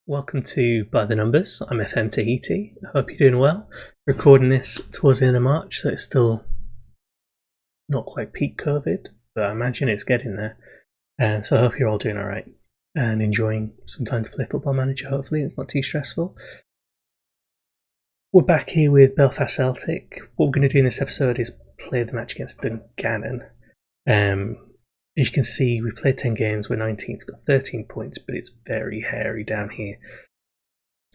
Welcome to By the Numbers. I'm FM Tahiti. I hope you're doing well. Recording this towards the end of March, so it's still not quite peak COVID, but I imagine it's getting there. So I hope you're all doing alright and enjoying some time to play Football Manager, hopefully. It's not too stressful. We're back here with Belfast Celtic. What we're going to do in this episode is play the match against Dungannon. As you can see, we played 10 games, we're 19th, we've got 13 points, but it's very hairy down here.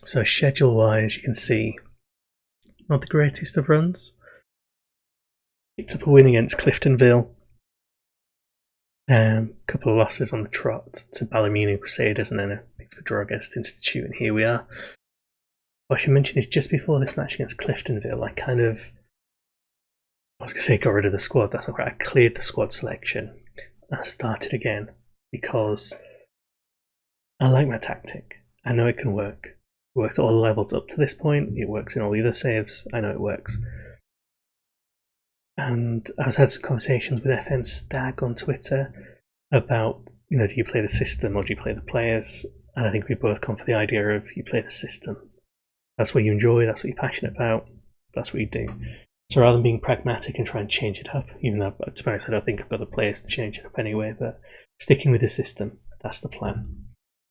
So schedule-wise, you can see, not the greatest of runs. Picked up a win against Cliftonville. Couple of losses on the trot to Ballymena Crusaders, and then a bit of a draw against Institute, and here we are. What I should mention is just before this match against Cliftonville, I was going to say got rid of the squad, that's not right, I cleared the squad selection. I started again because I like my tactic. I know it can work. It works at all the levels up to this point. It works in all the other saves. I know it works. And I was had some conversations with FM Stag on Twitter about, do you play the system or do you play the players? And I think we both come for the idea of you play the system. That's what you enjoy. That's what you're passionate about. That's what you do. So rather than being pragmatic and try and change it up, even though, to be honest, I don't think I've got the players to change it up anyway, but sticking with the system, that's the plan.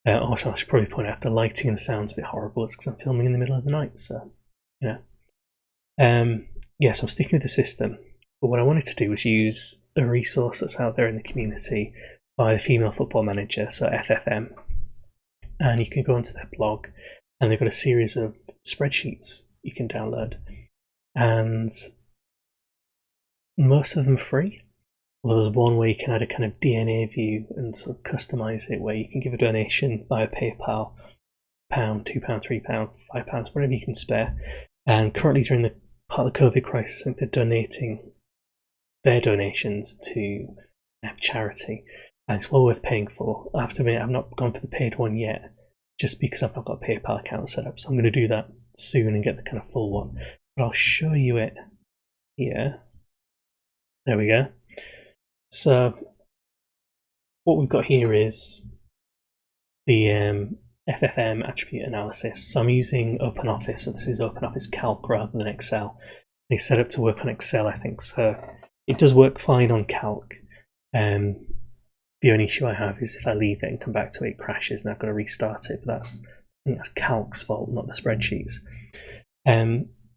Also, I should probably point out the lighting and the sound's a bit horrible. It's because I'm filming in the middle of the night, so, so I'm sticking with the system. But what I wanted to do was use a resource that's out there in the community by the Female Football Manager, so FFM. And you can go onto their blog, and they've got a series of spreadsheets you can download. And most of them are free, although there's one where you can add a kind of DNA view and sort of customize it, where you can give a donation via PayPal, £1, £2, £3, £5, whatever you can spare. And currently during the part of the COVID crisis, I think they're donating their donations to charity, and it's well worth paying for. I have to admit, I've not gone for the paid one yet, just because I've not got a PayPal account set up, so I'm going to do that soon and get the kind of full one. But I'll show you it here. There we go. So what we've got here is the FFM attribute analysis. So I'm using OpenOffice, so this is OpenOffice Calc rather than Excel. It's set up to work on Excel, I think, so it does work fine on Calc. The only issue I have is if I leave it and come back to it, it crashes and I've got to restart it, but I think that's Calc's fault, not the spreadsheets.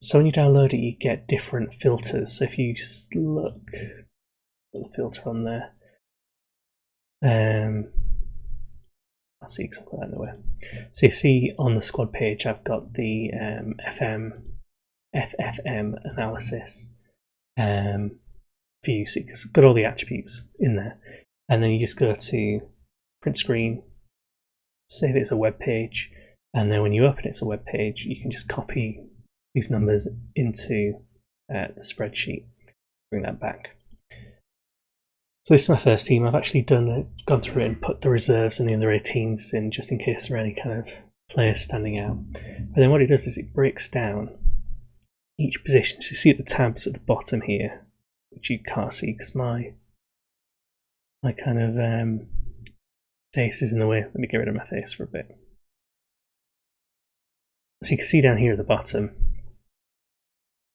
So when you download it, you get different filters. So if you look, put the filter on there. I'll see because I've got that in the way. So you see on the squad page, I've got the FFM analysis view. So it's got all the attributes in there. And then you just go to print screen, save it as a web page, and then when you open it as a web page, you can just copy these numbers into the spreadsheet, bring that back. So this is my first team. I've actually gone through it and put the reserves and the under 18s in just in case there are any kind of players standing out. But then what it does is it breaks down each position. So you see the tabs at the bottom here, which you can't see because my kind of face is in the way. Let me get rid of my face for a bit. So you can see down here at the bottom,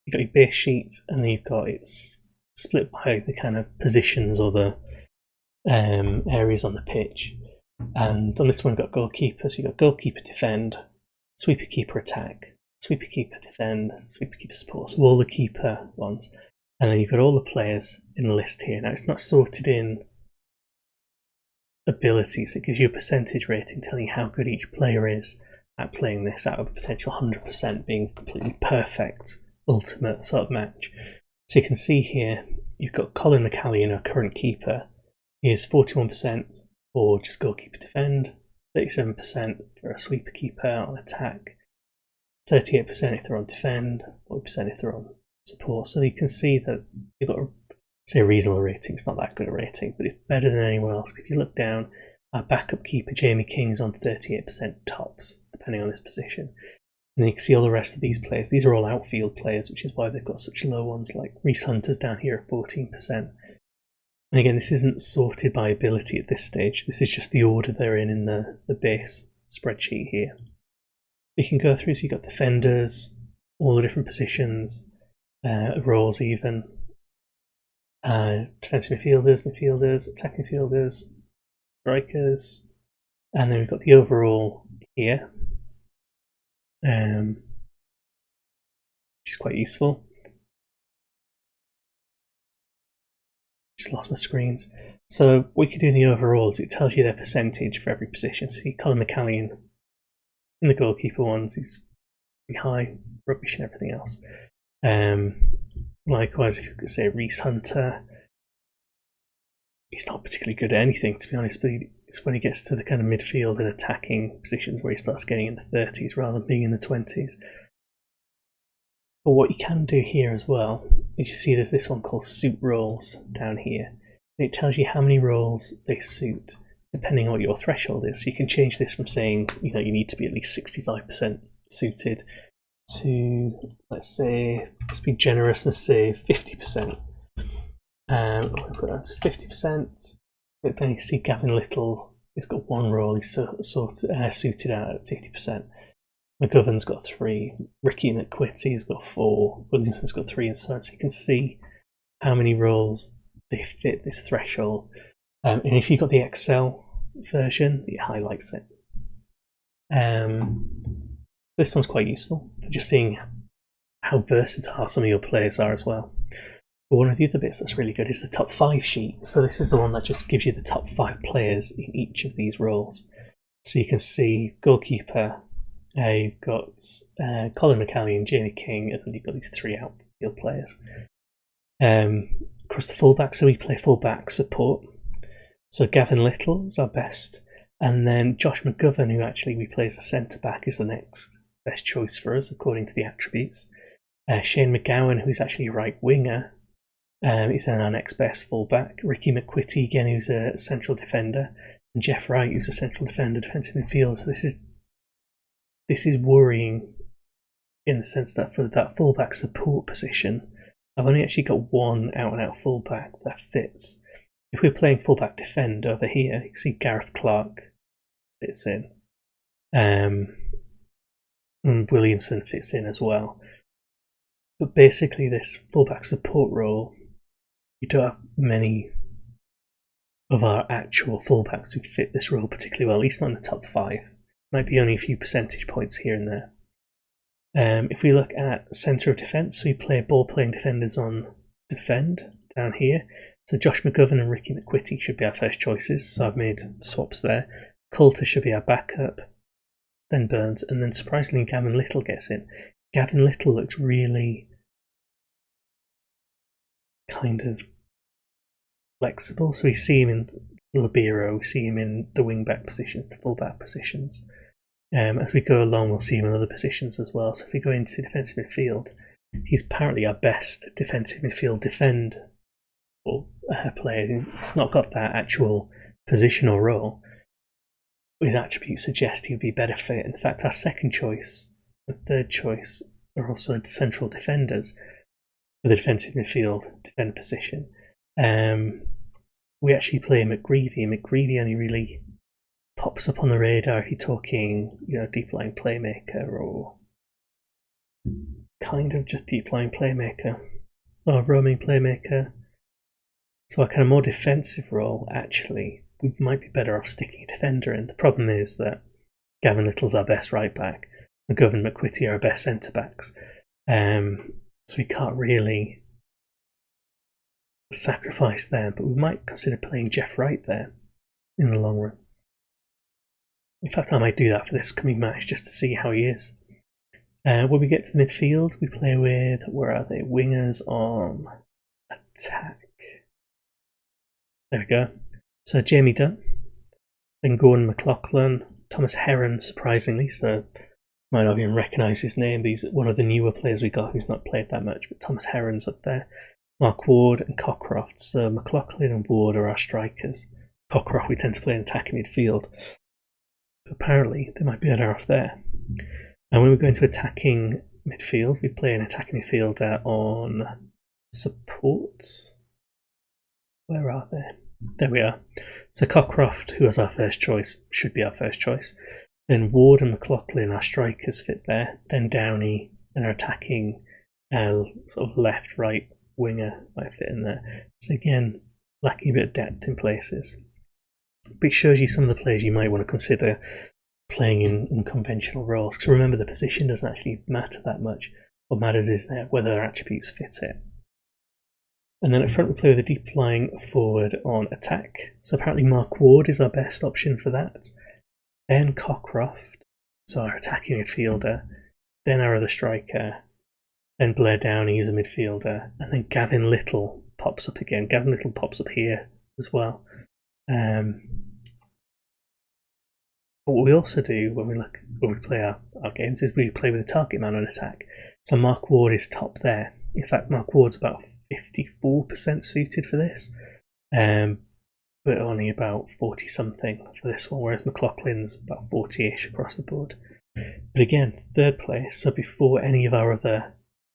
you've got your base sheet, and then you've got it's split by the kind of positions or the areas on the pitch. And on this one, we've got goalkeeper. So you've got goalkeeper defend, sweeper keeper attack, sweeper keeper defend, sweeper keeper support. So all the keeper ones. And then you've got all the players in the list here. Now it's not sorted in ability, so it gives you a percentage rating telling you how good each player is at playing this out of a potential 100% being a completely perfect ultimate sort of match. So you can see here you've got Colin McCallion, our current keeper. He is 41% for just goalkeeper defend, 37% for a sweeper keeper on attack, 38% if they're on defend, 40% if they're on support. So you can see that you've got a reasonable rating. It's not that good a rating, but it's better than anyone else. If you look down, our backup keeper Jamie King's on 38% tops, depending on his position. And then you can see all the rest of these players. These are all outfield players, which is why they've got such low ones, like Reece Hunter's down here at 14%. And again, this isn't sorted by ability at this stage. This is just the order they're in the base spreadsheet here. You can go through, so you've got defenders, all the different positions, roles even, defensive midfielders, attacking midfielders, strikers, and then we've got the overall here, which is quite useful. Just lost my screens. So what you can do in the overall is it tells you their percentage for every position. So you Colin McCallion in the goalkeeper ones, he's pretty high, rubbish and everything else. Likewise, if you could say Reese Hunter, he's not particularly good at anything, to be honest, but it's when he gets to the kind of midfield and attacking positions where he starts getting in the 30s rather than being in the 20s. But what you can do here as well is you see there's this one called suit roles down here. And it tells you how many roles they suit depending on what your threshold is. So you can change this from saying, you need to be at least 65% suited to, let's be generous and say 50%. I'll put that to 50%. But then you see Gavin Little, he's got one role, he's suited out at 50%. McGovern's got 3, Ricky McQuitty's got 4, Williamson's got 3, and so on. So you can see how many roles they fit this threshold. And if you've got the Excel version, it highlights it. This one's quite useful for just seeing how versatile some of your players are as well. But one of the other bits that's really good is the top 5 sheet. So this is the one that just gives you the top 5 players in each of these roles. So you can see goalkeeper, you've got Colin McCallion, Jamie King, and then you've got these 3 outfield players. Across the fullback, so we play fullback support. So Gavin Little is our best, and then Josh McGovern, who actually we play as a centre back, is the next best choice for us according to the attributes. Shane McGowan, who's actually a right winger, is then our next best fullback. Ricky McQuitty again, who's a central defender, and Jeff Wright, who's a central defender, defensive midfielder. So this is worrying in the sense that for that fullback support position, I've only actually got one out-and-out fullback that fits. If we're playing fullback defend over here, you can see Gareth Clark fits in. And Williamson fits in as well. But basically this fullback support role, you don't have many of our actual fullbacks who fit this role particularly well, at least not in the top 5. Might be only a few percentage points here and there. If we look at centre of defence, so we play ball-playing defenders on defend down here. So Josh McGovern and Ricky McQuitty should be our first choices, so I've made swaps there. Coulter should be our backup, then Burns, and then surprisingly Gavin Little gets in. Gavin Little looks really kind of flexible, so we see him in Libero, we see him in the wing-back positions, the full-back positions. As we go along, we'll see him in other positions as well. So if we go into defensive midfield, he's apparently our best defensive midfield player. He's not got that actual position or role. His attributes suggest he would be better fit. In fact, our second choice and third choice are also central defenders for the defensive midfield defender position. We actually play McGreevy. McGreevy only really pops up on the radar if you're talking, deep line playmaker or kind of just deep line playmaker or roaming playmaker. So a kind of more defensive role, actually, we might be better off sticking a defender in. The problem is that Gavin Little's our best right back, McGovern and McQuitty are our best centre backs. So we can't really sacrifice them, but we might consider playing Jeff Wright there in the long run. In fact, I might do that for this coming match just to see how he is. When we get to the midfield, we play with, where are they? Wingers on attack. There we go. So Jamie Dunn, then Gordon McLaughlin, Thomas Heron, surprisingly, so might not even recognise his name, but he's one of the newer players we got who's not played that much, but Thomas Heron's up there. Mark Ward and Cockcroft. So McLaughlin and Ward are our strikers. Cockcroft we tend to play in attacking midfield. Apparently they might be better off there. And when we go into attacking midfield, we play an attacking midfielder on supports. Where are they? There we are. So Cockcroft, who was our first choice, should be our first choice. Then Ward and McLaughlin, our strikers, fit there. Then Downey and our attacking sort of left-right winger might fit in there. So again, lacking a bit of depth in places. But it shows you some of the players you might want to consider playing in conventional roles. Because remember, the position doesn't actually matter that much. What matters is whether their attributes fit it. And then at front we play with a deep lying forward on attack. So apparently Mark Ward is our best option for that. Then Cockcroft, so our attacking midfielder. Then our other striker. Then Blair Downey is a midfielder. And then Gavin Little pops up again. Gavin Little pops up here as well. But what we also do when we play our games is we play with a target man on attack. So Mark Ward is top there. In fact, Mark Ward's about 54% suited for this, but only about 40-something for this one, whereas McLaughlin's about 40-ish across the board. But again, third place, so before any of our other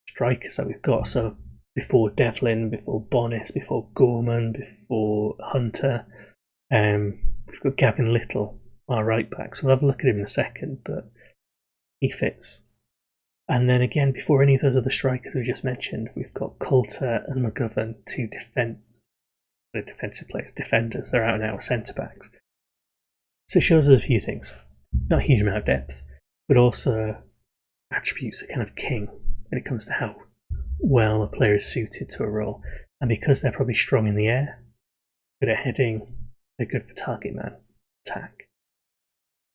strikers that we've got, so before Devlin, before Bonis, before Gorman, before Hunter, we've got Gavin Little, our right back, so we'll have a look at him in a second, but he fits. And then again, before any of those other strikers we just mentioned, we've got Coulter and McGovern, two defensive players, defenders. They're out and out centre-backs. So it shows us a few things. Not a huge amount of depth, but also attributes are kind of king when it comes to how well a player is suited to a role. And because they're probably strong in the air, good at heading, they're good for target man attack.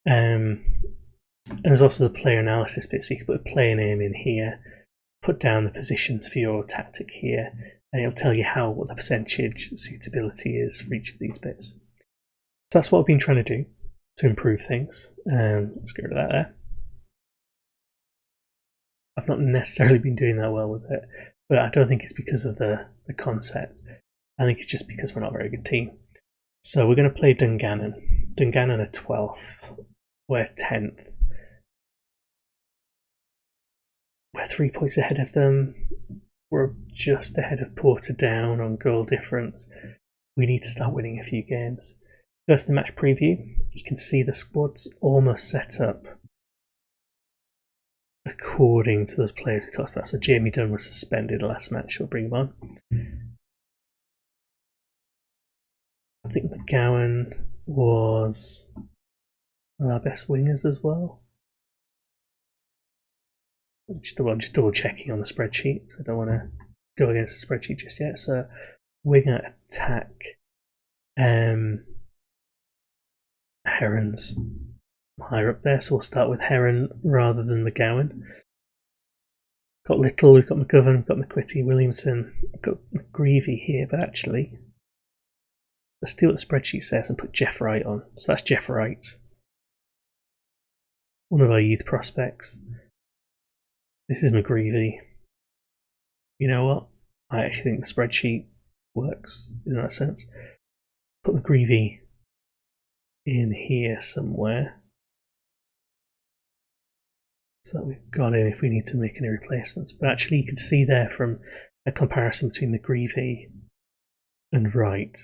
And there's also the player analysis bit, so you can put a player name in here, put down the positions for your tactic here, and it'll tell you what the percentage suitability is for each of these bits. So that's what I've been trying to do to improve things. Let's get rid of that there. I've not necessarily been doing that well with it, but I don't think it's because of the concept. I think it's just because we're not a very good team. So we're going to play Dungannon. Dungannon are 12th. We're 10th. We're 3 points ahead of them. We're just ahead of Portadown on goal difference. We need to start winning a few games. First, the match preview. You can see the squad's almost set up according to those players we talked about. So Jamie Dunn was suspended last match. We'll bring him on. I think McGowan was one of our best wingers as well. Just double checking on the spreadsheet, so I don't want to go against the spreadsheet just yet. So winger attack, Heron's higher up there, so we'll start with Heron rather than McGowan. Got Little, we've got McGovern, we've got McQuitty, Williamson, we've got McGreevy here, but actually let's do what the spreadsheet says and put Jeff Wright on. So that's Jeff Wright, one of our youth prospects. This is McGreevy. You know what? I actually think the spreadsheet works in that sense. Put McGreevy in here somewhere so that we've got him if we need to make any replacements. But actually you can see there from a comparison between McGreevy and Wright.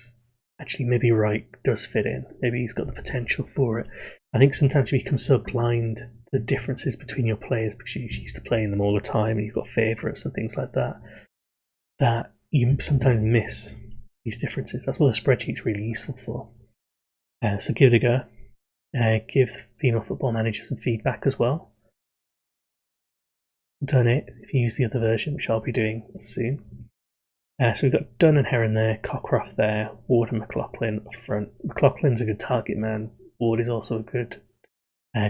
Actually, maybe Wright does fit in. Maybe he's got the potential for it. I think sometimes you become so blind to the differences between your players because you're used to playing them all the time and you've got favourites and things like that, that you sometimes miss these differences. That's what the spreadsheet's really useful for. So give it a go. Give Female Football Manager some feedback as well. Donate if you use the other version, which I'll be doing soon. So we've got Dunn and Heron there, Cockcroft there, Ward and McLaughlin up front. McLaughlin's a good target man. Ward is also a good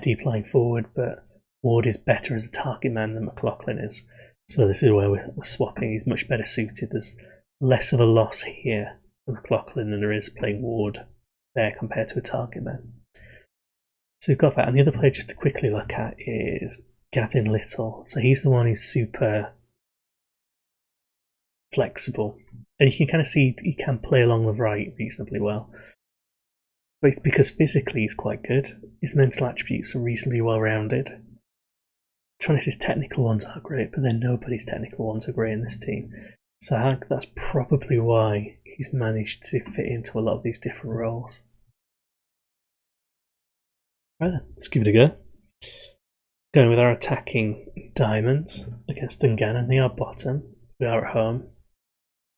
deep lying forward, but Ward is better as a target man than McLaughlin is. So this is where we're swapping. He's much better suited. There's less of a loss here for McLaughlin than there is playing Ward there compared to a target man. So we've got that. And the other player just to quickly look at is Gavin Little. So he's the one who's super flexible, and you can kind of see he can play along the right reasonably well, but it's because physically he's quite good. His mental attributes are reasonably well rounded. His technical ones aren't great, but then nobody's technical ones are great in this team, so I think that's probably why he's managed to fit into a lot of these different roles. Right then, let's give it a go. Going with our attacking diamonds against Dungannon. They are bottom. We are at home.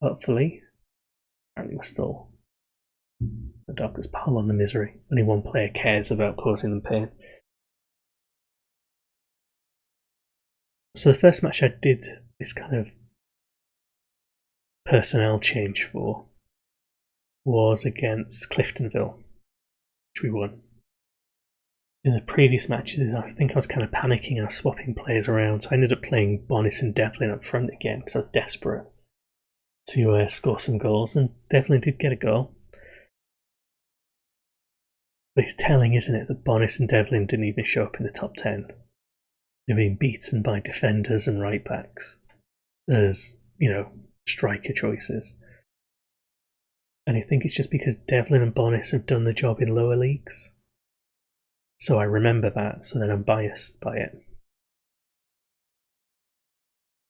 Hopefully. Apparently we're still the darkest pile on the misery. Only one player cares about causing them pain. So the first match I did this kind of personnel change for was against Cliftonville, which we won. In the previous matches, I think I was kind of panicking and I was swapping players around, so I ended up playing Bonis and Devlin up front again because I was desperate to score some goals, and Devlin did get a goal. But it's telling, isn't it, that Bonis and Devlin didn't even show up in the top 10. They're being beaten by defenders and right backs as, striker choices. And I think it's just because Devlin and Bonis have done the job in lower leagues. So I remember that, so then I'm biased by it.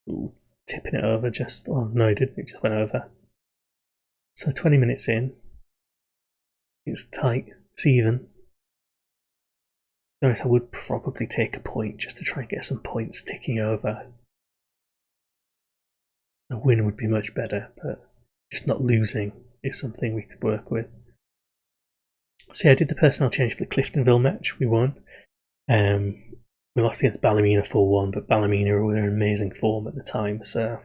Ooh, tipping it over just... Oh, no, it didn't. It just went over. So 20 minutes in. It's tight. It's even. To be honest, I would probably take a point just to try and get some points ticking over. A win would be much better, but just not losing is something we could work with. See, I did the personnel change for the Cliftonville match. We won. We lost against Ballymena 4-1, but Ballymena were in amazing form at the time, so it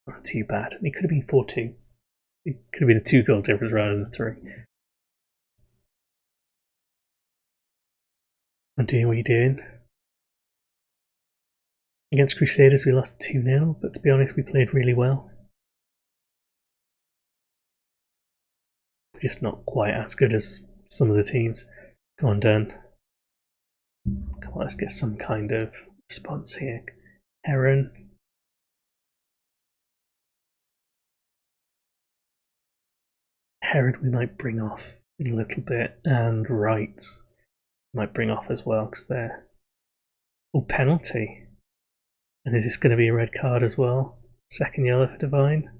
wasn't too bad. It could have been 4-2. It could have been a 2-goal difference rather than 3. I'm doing what you're doing. Against Crusaders, we lost 2-0, but to be honest, we played really well. Just not quite as good as some of the teams. Go on, Dan. Come on, let's get some kind of response here. Heron. Herod we might bring off in a little bit, and Wright might bring off as well because they're... Oh, penalty. And is this going to be a red card as well? Second yellow for Divine?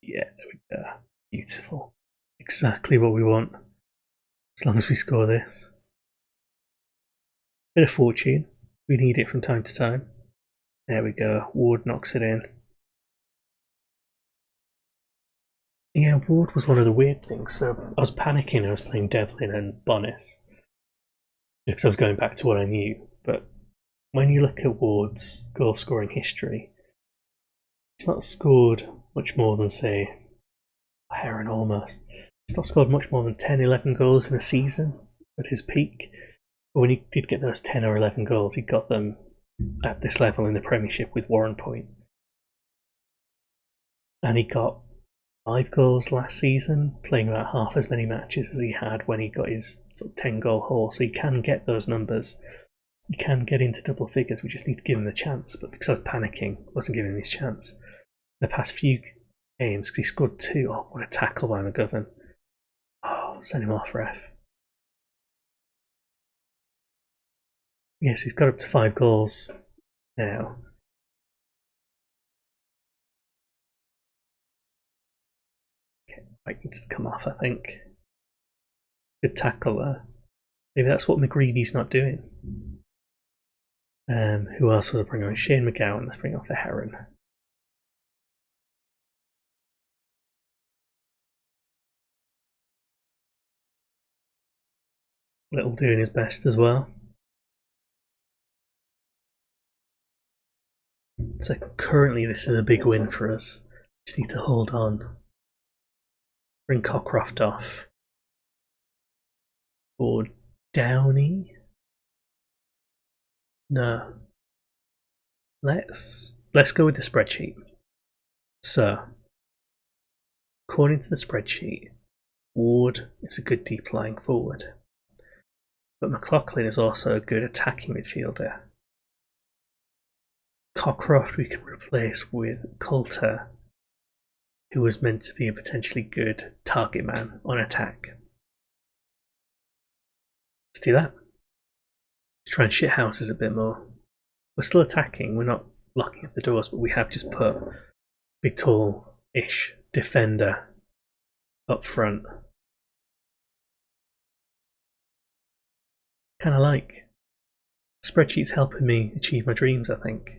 Yeah, there we go. Beautiful. Exactly what we want. As long as we score this. Bit of fortune. We need it from time to time. There we go. Ward knocks it in. Yeah, Ward was one of the weird things. So I was panicking. I was playing Devlin and Bonis because I was going back to what I knew. But when you look at Ward's goal scoring history, he's not scored much more than, say, Heron almost. He's not scored much more than 10, 11 goals in a season at his peak. But when he did get those 10 or 11 goals, he got them at this level in the Premiership with Warren Point. And he got 5 goals last season, playing about half as many matches as he had when he got his sort of 10-goal haul. So he can get those numbers. He can get into double figures. We just need to give him the chance. But because I was panicking, I wasn't giving him his chance. The past few games, because he scored 2. Oh, what a tackle by McGovern. Oh, send him off, ref. Yes, he's got up to 5 goals now. Okay, right, needs to come off, I think. Good tackle there. Maybe that's what McGreevy's not doing. Who else will I bring on? Shane McGowan. Let's bring off the Heron. Little doing his best as well. So currently this is a big win for us. Just need to hold on. Bring Cockcroft off. Or Downey? No. Let's go with the spreadsheet. So, according to the spreadsheet, Ward is a good deep lying forward. But McLaughlin is also a good attacking midfielder. Cockcroft we can replace with Coulter, who was meant to be a potentially good target man on attack. Let's do that. Let's try and shit houses a bit more. We're still attacking, we're not locking up the doors, but we have just put big tall-ish defender up front. kind of like. Spreadsheet's helping me achieve my dreams, I think.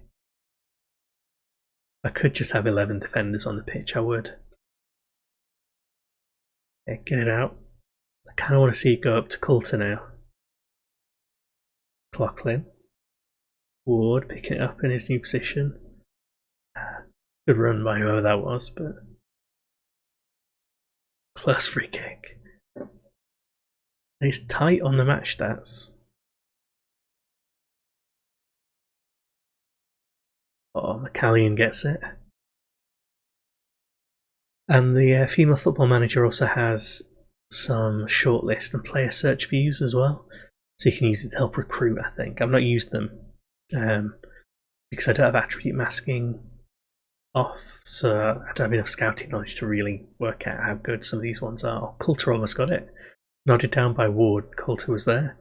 If I could just have 11 defenders on the pitch, I would. Okay, get it out. I kind of want to see it go up to Coulter now. Clocklin. Ward picking it up in his new position. Good run by whoever that was, but close free kick. And he's tight on the match stats. Oh, McCallion gets it. And the female football manager also has some shortlist and player search views as well. So you can use it to help recruit, I think. I've not used them because I don't have attribute masking off, so I don't have enough scouting knowledge to really work out how good some of these ones are. Coulter almost got it. Nodded down by Ward. Coulter was there.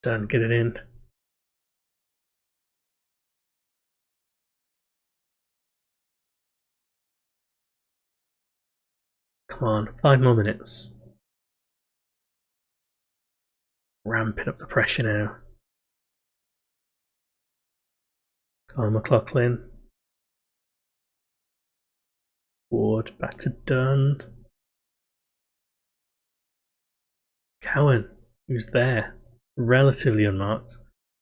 Done, get it in. Come on, 5 more minutes. Ramping up the pressure now. Come on, McLaughlin. Ward, back to Dunn. Cowan, who's there, relatively unmarked,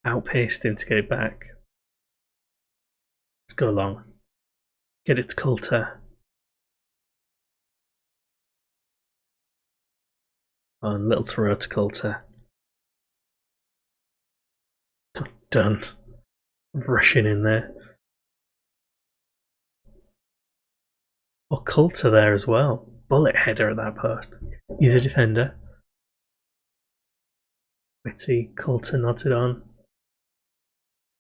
outpaced him to get it back. Let's go long. Get it to Coulter. On little throw to Coulter. Done. Rushing in there. Oh, Coulter there as well. Bullet header at that post. He's a defender. Witty, Coulter nods it on.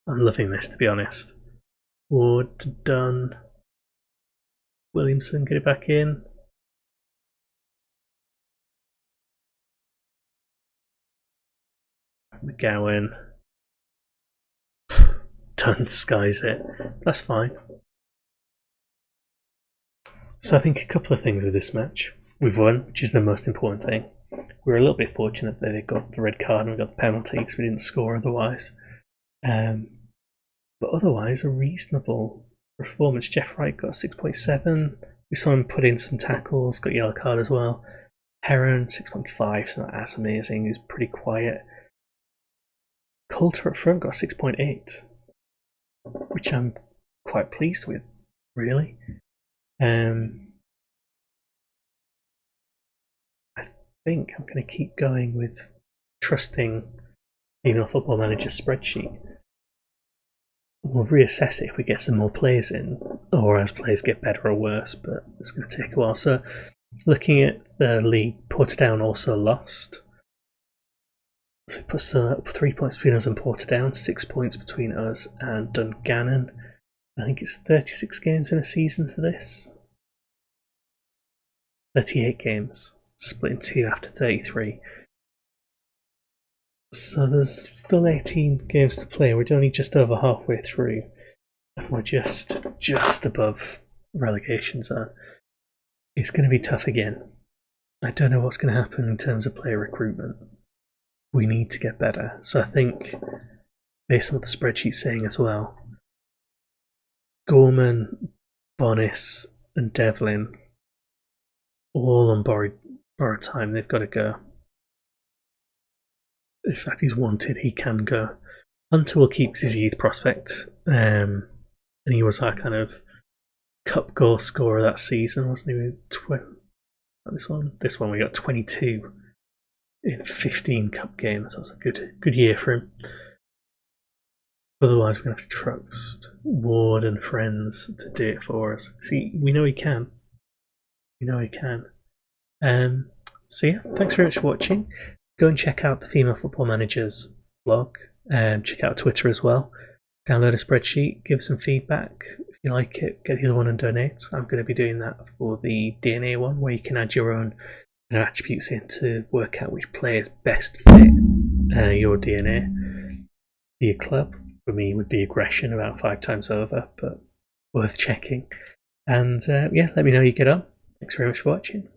I'm loving this, to be honest. Ward to Dunn. Williamson, get it back in. McGowan. Dunn skies it. That's fine. So I think a couple of things with this match. We've won, which is the most important thing. We were a little bit fortunate that they got the red card and we got the penalty because we didn't score otherwise. But otherwise, a reasonable performance. Jeff Wright got 6.7. We saw him put in some tackles, got a yellow card as well. Heron, 6.5, so not as amazing. He was pretty quiet. Coulter up front got 6.8, which I'm quite pleased with, really. I think I'm going to keep going with trusting female football manager spreadsheet. We'll reassess it if we get some more players in, or as players get better or worse, but it's going to take a while. So, looking at the league, Portadown also lost. So we put 3 points between us and Portadown, 6 points between us and Dungannon. I think it's 36 games in a season for this. 38 games, split in two after 33. So there's still 18 games to play. We're only just over halfway through, and we're just above relegation zone. It's going to be tough again. I don't know what's going to happen in terms of player recruitment. We need to get better. So I think, based on what the spreadsheet's saying as well, Gorman, Bonis, and Devlin, all on borrowed time. They've got to go. In fact, he's wanted. He can go. Hunter will keep his youth prospect, and he was our kind of cup goal scorer that season, wasn't he? This one we got 22 in 15 cup games. That was a good year for him. Otherwise, we're going to have to trust Ward and friends to do it for us. See, we know he can. So yeah, thanks very much for watching. Go and check out the Female Football Manager's blog, and check out Twitter as well. Download a spreadsheet, give some feedback. If you like it, get the other one and donate. I'm going to be doing that for the DNA one, where you can add your own attributes in to work out which players best fit your DNA. Your club, for me, would be aggression about 5 times over, but worth checking. And yeah, let me know how you get on. Thanks very much for watching.